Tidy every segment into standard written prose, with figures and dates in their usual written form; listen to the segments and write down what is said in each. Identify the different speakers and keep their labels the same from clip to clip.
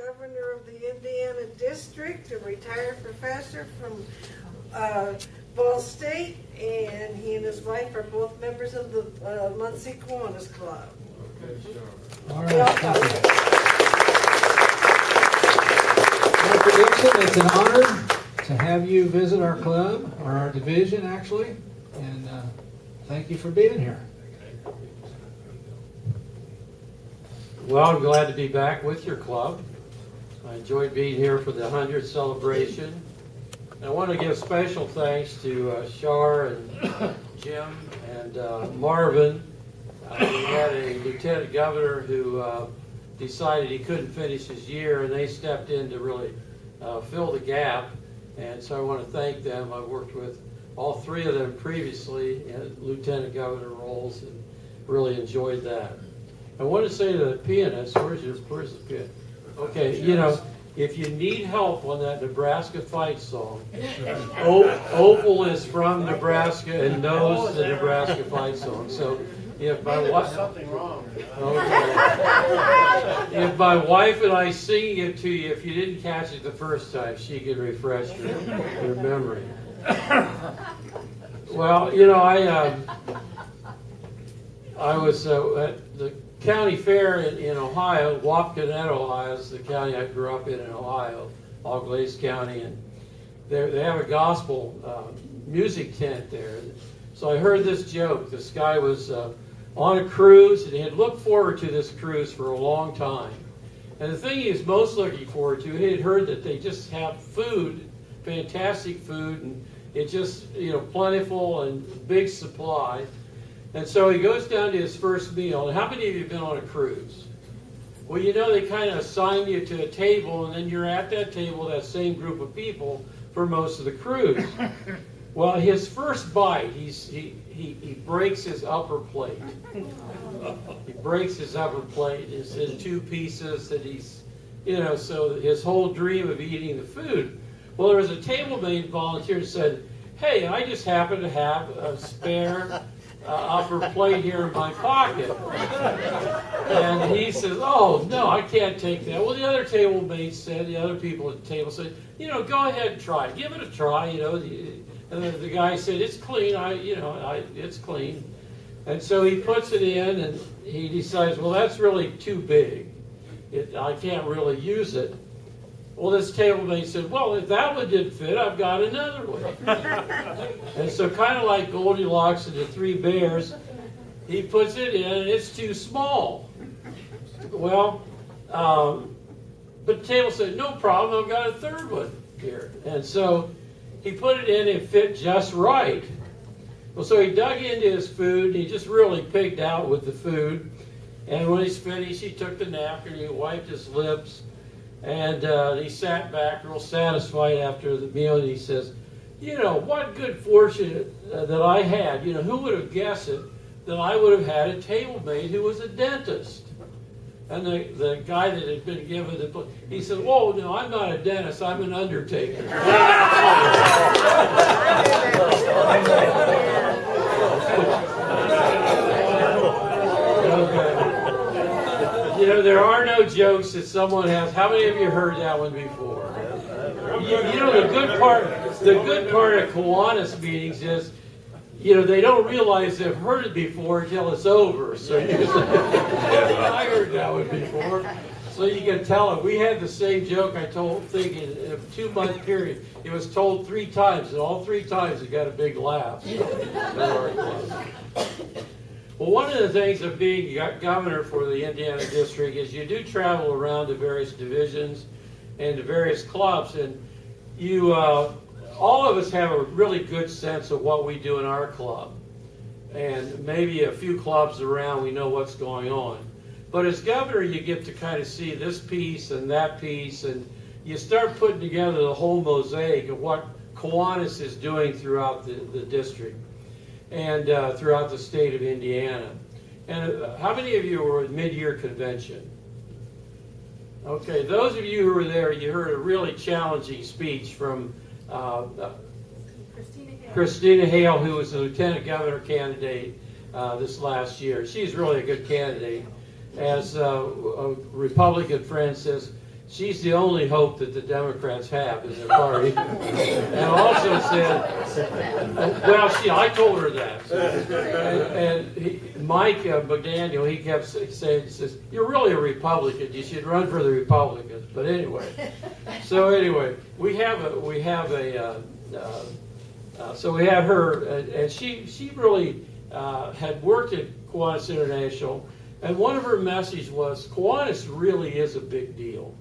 Speaker 1: governor of the Indiana District, a retired professor from Ball State, and he and his wife are both members of the Muncie Kiwanis Club.
Speaker 2: Okay, Char.
Speaker 3: All right. Dr. Dixon, it's an honor to have you visit our club, or our division actually, and thank you for being here.
Speaker 4: Well, I'm glad to be back with your club. I enjoyed being here for the 100th celebration. And I want to give special thanks to Char and Jim and Marvin. We had a lieutenant governor who decided he couldn't finish his year, and they stepped in to really fill the gap. And so I want to thank them. I've worked with all three of them previously in lieutenant governor roles and really enjoyed that. I want to say to the pianist, where's the pianist? Okay, you know, if you need help on that Nebraska fight song, Opal is from Nebraska and knows the Nebraska fight song. So if my wife,
Speaker 2: Something wrong.
Speaker 4: okay. If my wife and I sing it to you, if you didn't catch it the first time, she can refresh your memory. Well, you know, I was at the county fair in Ohio. Wapakoneta, Ohio is the county I grew up in Ohio, Auglaize County, and they have a gospel music tent there. So I heard this joke. This guy was on a cruise, and he had looked forward to this cruise for a long time. And the thing he was most looking forward to, he had heard that they just have food, fantastic food, and it's just, you know, plentiful and big supply. And so he goes down to his first meal. And how many of you have been on a cruise? Well, you know, they kind of assign you to a table, and then you're at that table, that same group of people, for most of the cruise. Well, his first bite, he breaks his upper plate. He breaks his upper plate. It's in two pieces that he's, you know, so his whole dream of eating the food. Well, there was a table mate volunteer who said, hey, I just happen to have a spare upper plate here in my pocket. And he says, oh, no, I can't take that. Well, the other table mates said, the other people at the table said, you know, go ahead and try it. Give it a try, you know. And the guy said, it's clean, it's clean. And so he puts it in, and he decides, well, that's really too big. I can't really use it. Well, this table mate said, well, if that one didn't fit, I've got another one. And so kind of like Goldilocks and the Three Bears, he puts it in, and it's too small. Well, but the table said, no problem, I've got a third one here. And so he put it in, it fit just right. Well, so he dug into his food, and he just really pigged out with the food. And when he's finished, he took the napkin, he wiped his lips, and he sat back real satisfied after the meal, and he says, you know, what good fortune that I had. You know, who would have guessed it, that I would have had a table mate who was a dentist. And the guy that had been given the, he said, whoa, no, I'm not a dentist, I'm an undertaker. You know, there are no jokes that someone has. How many of you heard that one before? You know, the good part of Kiwanis meetings is, you know, they don't realize they've heard it before until it's over. So you say, I heard that one before. So you can tell them. We had the same joke I told, thinking in a 2-month period. It was told 3 times, and all 3 times it got a big laugh. Well, one of the things of being governor for the Indiana district is you do travel around to various divisions and to various clubs, and you, all of us have a really good sense of what we do in our club. And maybe a few clubs around, we know what's going on. But as governor, you get to kind of see this piece and that piece, and you start putting together the whole mosaic of what Kiwanis is doing throughout the district and throughout the state of Indiana. And how many of you were at mid-year convention? Okay, those of you who were there, you heard a really challenging speech from Christina Hale, who was the lieutenant governor candidate this last year. She's really a good candidate. As a Republican friend says, she's the only hope that the Democrats have in their party. And also said, well, I told her that. Mike McDaniel, he kept saying, he says, you're really a Republican. You should run for the Republicans. But anyway, we have her, and she really had worked at Kiwanis International, and one of her messages was, Kiwanis really is a big deal.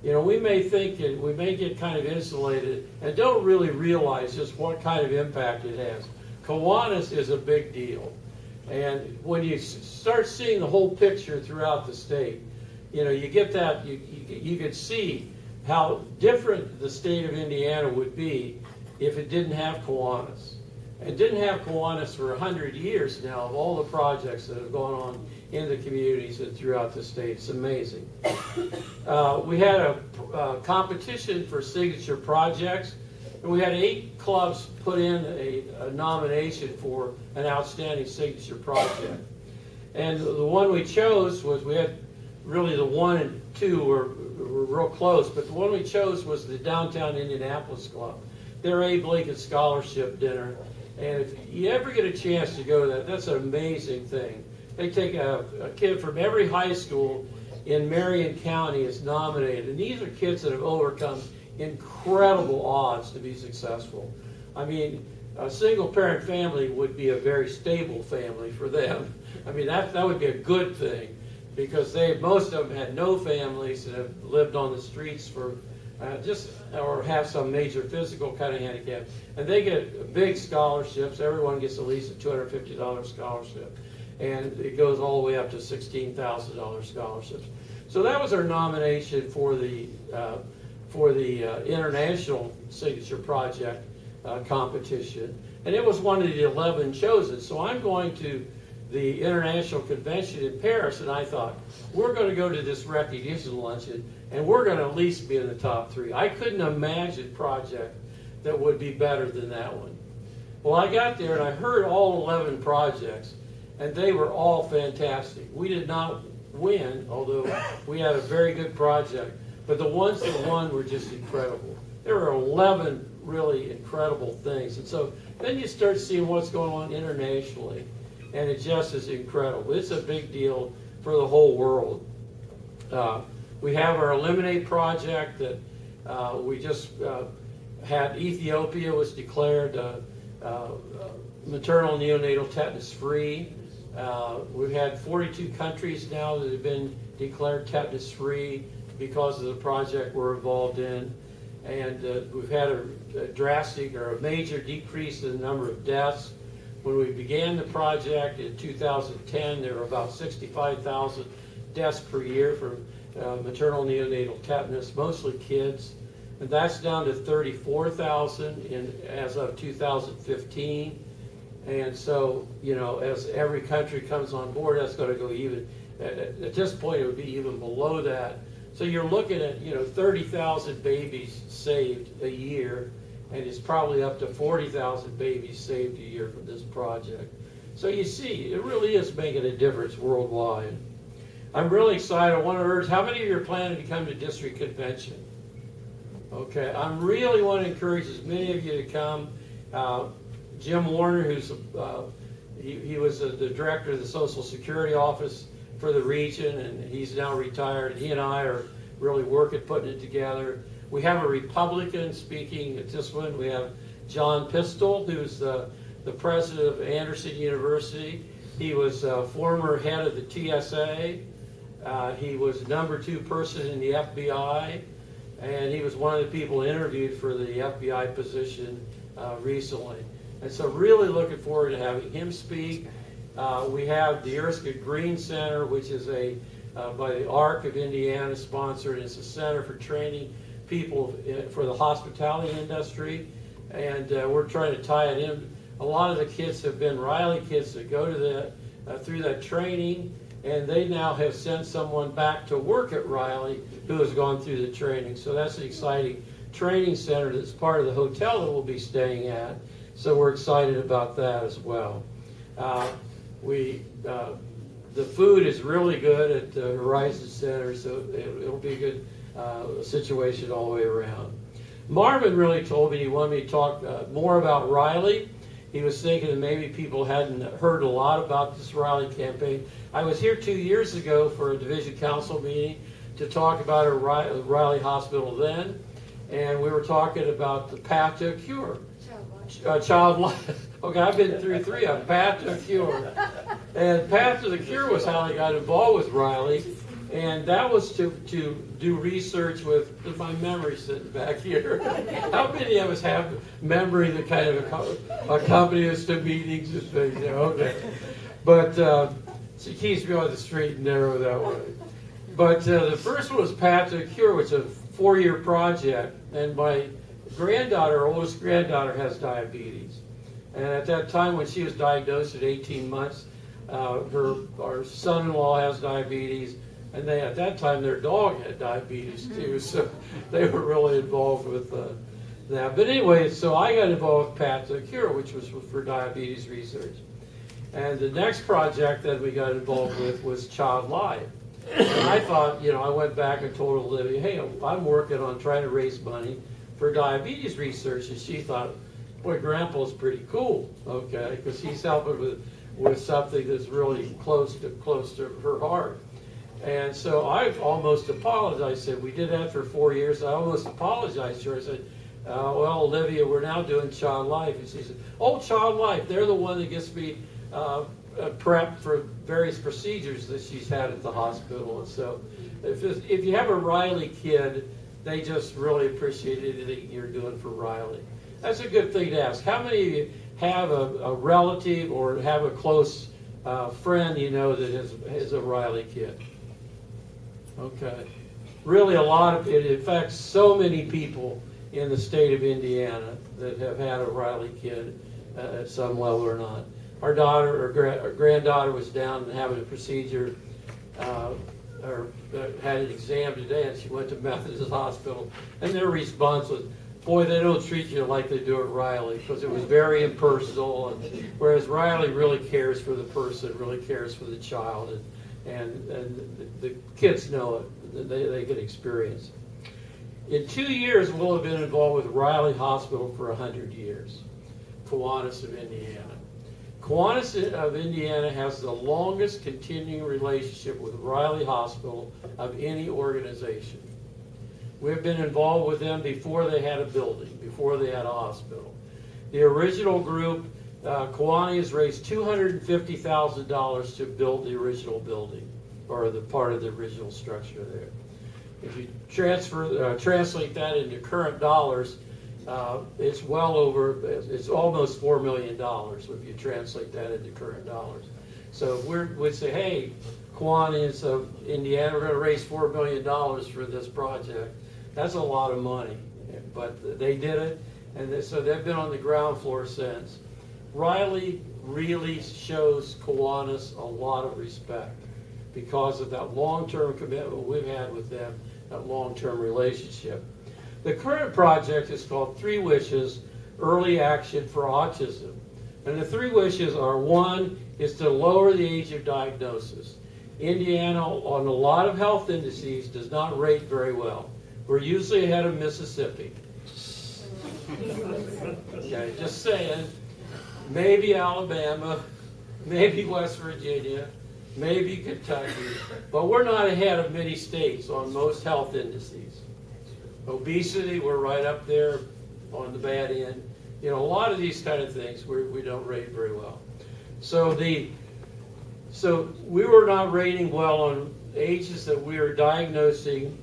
Speaker 4: You know, we may think that we may get kind of insulated and don't really realize just what kind of impact it has. Kiwanis is a big deal. And when you start seeing the whole picture throughout the state, you know, you get that, you could see how different the state of Indiana would be if it didn't have Kiwanis. It didn't have Kiwanis for 100 years now of all the projects that have gone on in the communities and throughout the state. It's amazing. We had a competition for signature projects, and we had 8 clubs put in a nomination for an outstanding signature project. And the one we chose was, we had really the 1 and 2 were real close, but the one we chose was the Downtown Indianapolis Club. Their Abe Lincoln Scholarship Dinner. And if you ever get a chance to go to that, that's an amazing thing. They take a kid from every high school in Marion County is nominated. And these are kids that have overcome incredible odds to be successful. I mean, a single parent family would be a very stable family for them. I mean, that would be a good thing, because most of them had no families and have lived on the streets for or have some major physical kind of handicap. And they get big scholarships. Everyone gets at least a $250 scholarship. And it goes all the way up to $16,000 scholarships. So that was our nomination for the International Signature Project competition. And it was one of the 11 chosen. So I'm going to the International Convention in Paris, and I thought, we're going to go to this recognition luncheon, and we're going to at least be in the top 3. I couldn't imagine a project that would be better than that one. Well, I got there, and I heard all 11 projects, and they were all fantastic. We did not win, although we had a very good project, but the ones that won were just incredible. There were 11 really incredible things. And so then you start seeing what's going on internationally, and it just is incredible. It's a big deal for the whole world. We have our Eliminate project that we just had. Ethiopia was declared maternal neonatal tetanus free. We've had 42 countries now that have been declared tetanus free because of the project we're involved in. And we've had a drastic or a major decrease in the number of deaths. When we began the project in 2010, there were about 65,000 deaths per year from maternal neonatal tetanus, mostly kids. And that's down to 34,000 as of 2015. And so, you know, as every country comes on board, that's going to go even, at this point, it would be even below that. So you're looking at, 30,000 babies saved a year, and it's probably up to 40,000 babies saved a year from this project. So you see, it really is making a difference worldwide. I'm really excited. I want to urge, how many of you are planning to come to district convention? Okay, I really want to encourage as many of you to come. Jim Warner, who's he was the director of the Social Security Office for the region, and he's now retired. He and I are really working, putting it together. We have a Republican speaking at this one. We have John Pistol, who's the president of Anderson University. He was former head of the TSA. He was #2 person in the FBI, and he was one of the people interviewed for the FBI position recently. And so really looking forward to having him speak. We have the Erskine Green Center, which is by the ARC of Indiana sponsored. It's a center for training people for the hospitality industry. And we're trying to tie it in. A lot of the kids have been Riley kids that go to through that training, and they now have sent someone back to work at Riley who has gone through the training. So that's an exciting training center that's part of the hotel that we'll be staying at. So we're excited about that as well. The food is really good at the Horizon Center, so it'll be a situation all the way around. Marvin really told me he wanted me to talk more about Riley. He was thinking that maybe people hadn't heard a lot about this Riley campaign. I was here 2 years ago for a division council meeting to talk about a Riley Hospital then, and we were talking about the path to a cure. Child life. Okay, I've been through 3 of them. Path to a cure. And Path to the Cure was how they got involved with Riley. And that was to do research with my memory sitting back here. How many of us have memory that kind of accompany us to meetings and things? Yeah, okay. But she keeps me on the straight and narrow that way. But the first one was Path to the Cure, which is a 4-year project. And my granddaughter, our oldest granddaughter, has diabetes. And at that time when she was diagnosed at 18 months, our son-in-law has diabetes. And at that time, their dog had diabetes too, so they were really involved with that. But anyway, so I got involved with Path to the Cure, which was for diabetes research. And the next project that we got involved with was Child Life. And I thought, I went back and told Olivia, hey, I'm working on trying to raise money for diabetes research. And she thought, boy, Grandpa's pretty cool, okay, because he's helping with something that's really close to her heart. And so I almost apologized. I said, we did that for 4 years. I almost apologized to her. I said, well, Olivia, we're now doing Child Life. And she said, oh, Child Life, they're the one that gets me prepped for various procedures that she's had at the hospital. And so if you have a Riley kid, they just really appreciate anything you're doing for Riley. That's a good thing to ask. How many of you have a relative or have a close friend that is a Riley kid? Okay. Really a lot of it affects so many people in the state of Indiana that have had a Riley kid at some level or not. Our daughter or granddaughter was down and having a procedure or had an exam today, and she went to Methodist Hospital, and their response was, boy, they don't treat you like they do at Riley, because it was very impersonal, and whereas Riley really cares for the person, really cares for the child, and the kids know it. They can experience it. In 2 years, we'll have been involved with Riley Hospital for 100 years, Kiwanis of Indiana. Kiwanis of Indiana has the longest continuing relationship with Riley Hospital of any organization. We've been involved with them before they had a building, before they had a hospital. The original group, Kiwanis raised $250,000 to build the original building, or the part of the original structure there. If you translate that into current dollars, it's it's almost $4 million if you translate that into current dollars. So if we'd say, hey, Kiwanis of Indiana, we're going to raise $4 million for this project. That's a lot of money, but they did it, and so they've been on the ground floor since. Riley really shows Kiwanis a lot of respect because of that long-term commitment we've had with them, that long-term relationship. The current project is called 3 Wishes, Early Action for Autism. And the 3 wishes are, 1 is to lower the age of diagnosis. Indiana, on a lot of health indices, does not rate very well. We're usually ahead of Mississippi. Okay, just saying. Maybe Alabama, maybe West Virginia, maybe Kentucky, but we're not ahead of many states on most health indices. Obesity, we're right up there on the bad end. A lot of these kind of things we don't rate very well. So we were not rating well on ages that we were diagnosing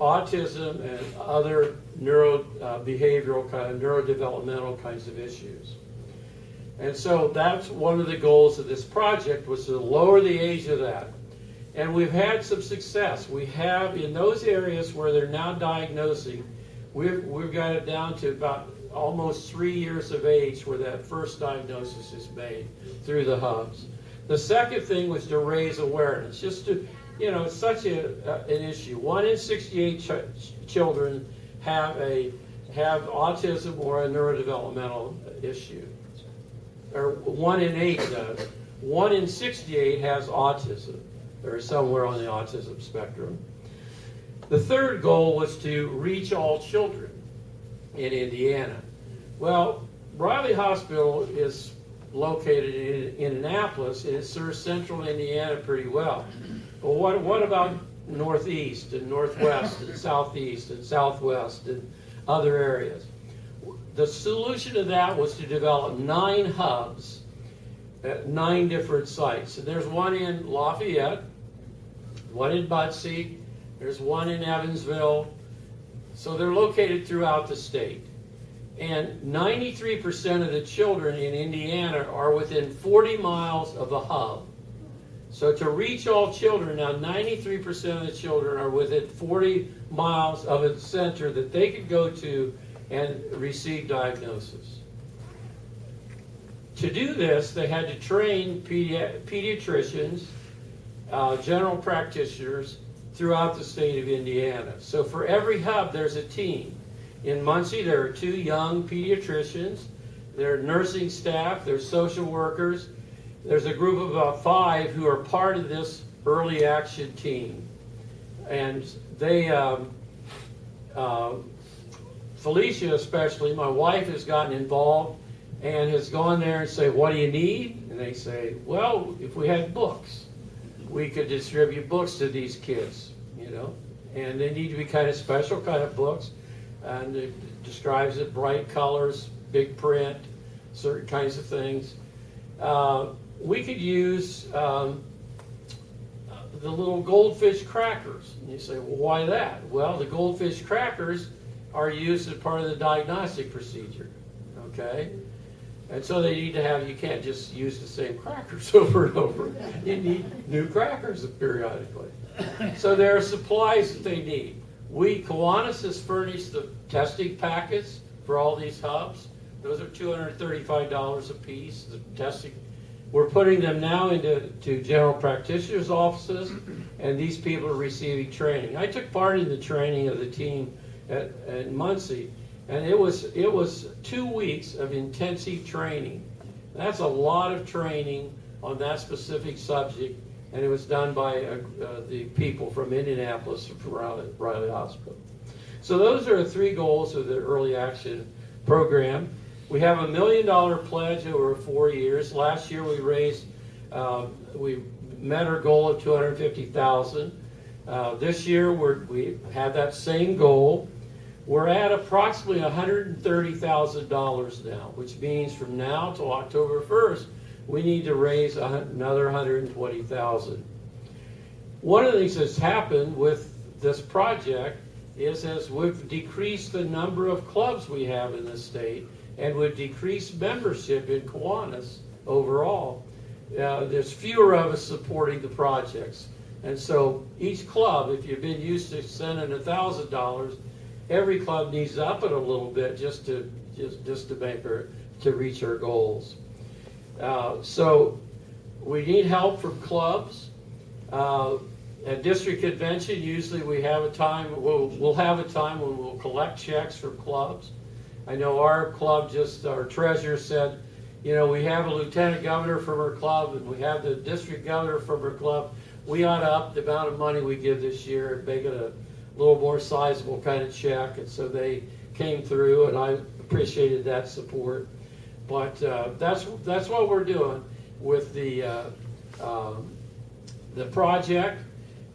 Speaker 4: autism and other neurobehavioral neurodevelopmental kinds of issues. And so that's one of the goals of this project, was to lower the age of that. And we've had some success. We have, in those areas where they're now diagnosing, we've got it down to about almost 3 years of age where that first diagnosis is made through the hubs. The second thing was to raise awareness, just to, it's such an issue. 1 in 68 children have autism or a neurodevelopmental issue. Or 1 in 8 does. 1 in 68 has autism, or somewhere on the autism spectrum. The third goal was to reach all children in Indiana. Well, Riley Hospital is located in Indianapolis, and it serves central Indiana pretty well. But what about northeast and northwest and southeast and southwest and other areas? The solution to that was to develop 9 hubs at 9 different sites. And there's one in Lafayette, one in Butsy, there's one in Evansville. So they're located throughout the state. And 93% of the children in Indiana are within 40 miles of the hub. So to reach all children, now 93% of the children are within 40 miles of a center that they could go to and receive diagnosis. To do this, they had to train pediatricians, general practitioners throughout the state of Indiana. So for every hub, there's a team. In Muncie, there are 2 young pediatricians, there are nursing staff, there's social workers. There's a group of about 5 who are part of this early action team. And they, Felicia especially, my wife, has gotten involved and has gone there and say, what do you need? And they say, well, if we had books, we could distribute books to these kids, you know. And they need to be kind of special kind of books. And it describes it, bright colors, big print, certain kinds of things. We could use the little goldfish crackers. And you say, well, why that? Well, the goldfish crackers are used as part of the diagnostic procedure, okay? And so they need to have, you can't just use the same crackers over and over. You need new crackers periodically. So there are supplies that they need. Kiwanis has furnished the testing packets for all these hubs. Those are $235 a piece. The testing, we're putting them now into general practitioners' offices, and these people are receiving training. I took part in the training of the team at Muncie, and it was 2 weeks of intensive training. That's a lot of training on that specific subject, and it was done by the people from Indianapolis, from Riley Hospital. So those are 3 goals of the early action program. We have $1 million pledge over 4 years. Last year we raised, we met our goal of $250,000. This year we have that same goal. We're at approximately $130,000 now, which means from now till October 1st, we need to raise another $120,000. One of the things that's happened with this project is as we've decreased the number of clubs we have in the state, and we've decreased membership in Kiwanis overall, there's fewer of us supporting the projects. And so each club, if you've been used to sending $1,000, every club needs to up it a little bit just to reach our goals. So we need help from clubs. At district convention, usually we have a time, we'll have a time when we'll collect checks from clubs. I know our club, our treasurer said, you know, we have a lieutenant governor from our club and we have the district governor from our club. We ought to up the amount of money we give this year and make it a little more sizable kind of check. And so they came through, and I appreciated that support. But that's what we're doing with the project.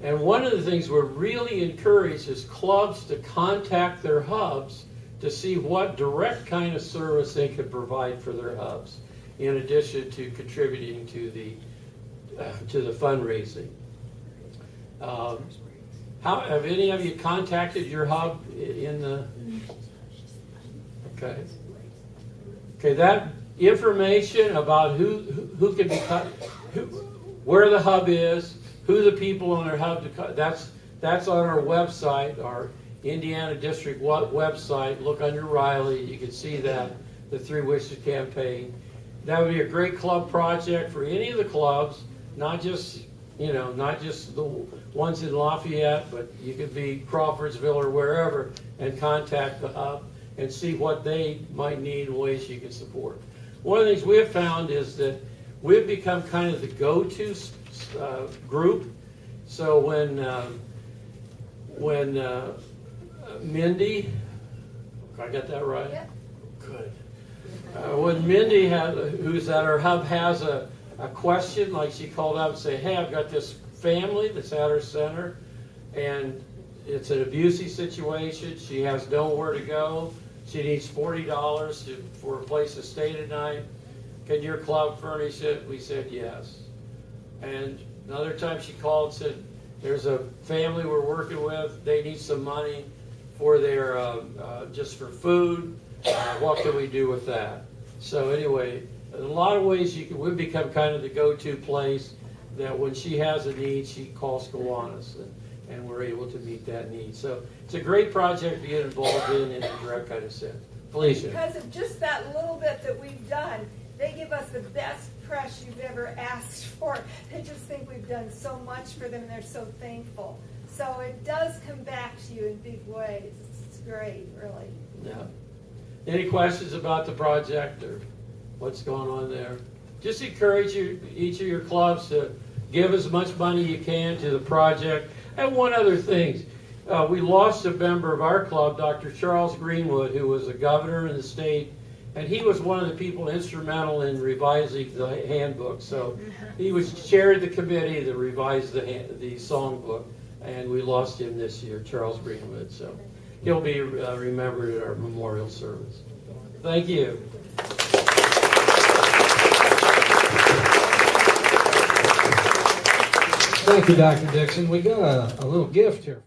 Speaker 4: And one of the things we're really encouraged is clubs to contact their hubs to see what direct kind of service they could provide for their hubs, in addition to contributing to the fundraising. Have any of you contacted your hub in the? Okay. Okay, that information about who can be where the hub is, who the people on their hub that's on our website, our Indiana District website. Look under Riley, you can see that, the 3 Wishes campaign. That would be a great club project for any of the clubs, not just the ones in Lafayette, but you could be Crawfordsville or wherever, and contact the hub and see what they might need and ways you can support. One of the things we have found is that we've become kind of the go-to group. So when Mindy, I got that right?
Speaker 5: Yep.
Speaker 4: Good. When Mindy, who's at our hub, has a question, like she called up and say, hey, I've got this family that's at her center, and it's an abusive situation. She has nowhere to go. She needs $40 for a place to stay tonight. Can your club furnish it? We said yes. And another time she called and said, there's a family we're working with. They need some money for their, just for food. What can we do with that? So anyway, in a lot of ways, we've become kind of the go-to place that when she has a need, she calls Kiwanis, and we're able to meet that need. So it's a great project to get involved in a direct kind of sense. Felicia.
Speaker 5: Because of just that little bit that we've done, they give us the best press you've ever asked for. They just think we've done so much for them, and they're so thankful. So it does come back to you in big ways. It's great, really.
Speaker 4: Yeah. Any questions about the project or what's going on there? Just encourage each of your clubs to give as much money you can to the project. And one other thing, we lost a member of our club, Dr. Charles Greenwood, who was a governor in the state, and he was one of the people instrumental in revising the handbook. So he chaired the committee that revised the songbook, and we lost him this year, Charles Greenwood. So he'll be remembered at our memorial service. Thank you.
Speaker 3: Thank you, Dr. Dixon. We got a little gift here.